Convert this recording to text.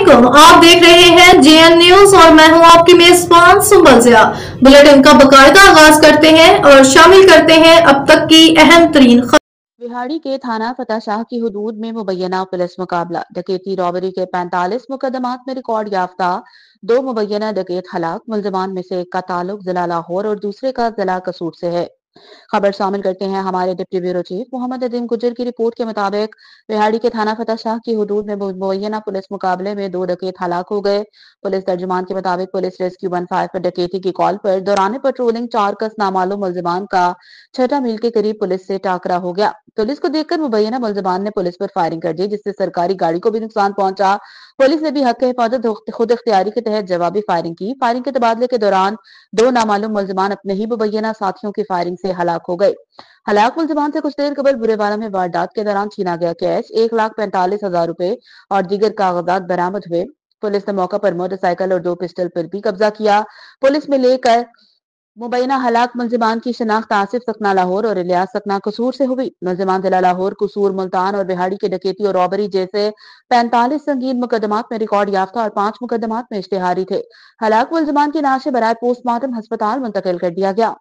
वालेकुम, आप देख रहे हैं जेएन न्यूज और मैं हूं आपकी मेजबान सुंबल ज़िया। बुलेटिन का बाकायदा आगाज करते हैं और शामिल करते हैं अब तक की अहम तरीन खबर। बिहाड़ी के थाना फतेहशाह की हुदूद में मुबैना पुलिस मुकाबला। डकैती रॉबरी के 45 मुकदमात में रिकॉर्ड याफ्ता 2 मुबैना डकैत हलाक। मुलजमान में से एक का ताल्लुक जिला लाहौर और दूसरे का जिला कसूर से है। खबर शामिल करते हैं हमारे deputy bureau chief Mohammad अदीम Gujjar की रिपोर्ट के मुताबिक बिहाड़ी के थाना फतेहशाह की हुदूद में मुबैना पुलिस मुकाबले में 2 डकैत हलाक हो गए। पुलिस तर्जुमान के मुताबिक पुलिस रेस्क्यू 15 पर डकैती की कॉल पर दौरान पेट्रोलिंग 4 कस नामालूम मुलजमान का 6 मील के करीब पुलिस से टाकरा हो गया। पुलिस को देखकर मुबैना मुलजमान ने पुलिस पर फायरिंग कर दी, जिससे सरकारी गाड़ी को भी नुकसान पहुंचा। पुलिस ने भी हक हिफाजत खुद इख्तियारी के तहत जवाबी फायरिंग की। फायरिंग के तबादले के दौरान 2 नामालूम मुलजमान अपने ही मुबैना साथियों की फायरिंग से हलाक हो गए। हलाक मुलजमान से कुछ देर कबल बुरेवाला में वारदात के दौरान छीना गया कैश 1,45,000 रुपए और दीगर कागजात बरामद हुए। पुलिस ने मौका पर मोटरसाइकिल और 2 पिस्टल पर भी कब्जा किया। पुलिस में लेकर मुबैना हलाक मुलजमान की शनाख्त आसिफ सकना लाहौर और इलियास सकना कसूर से हुई। मुलजमान जिला लाहौर, कसूर, मुल्तान और बिहाड़ी के डकैती और रॉबरी जैसे 45 संगीन मुकदमात में रिकॉर्ड याफ्ता और 5 मुकदमात में इश्तिहारी थे। हलाक मुलजमान की लाशें बराए पोस्टमार्टम अस्पताल मुंतकिल कर दिया गया।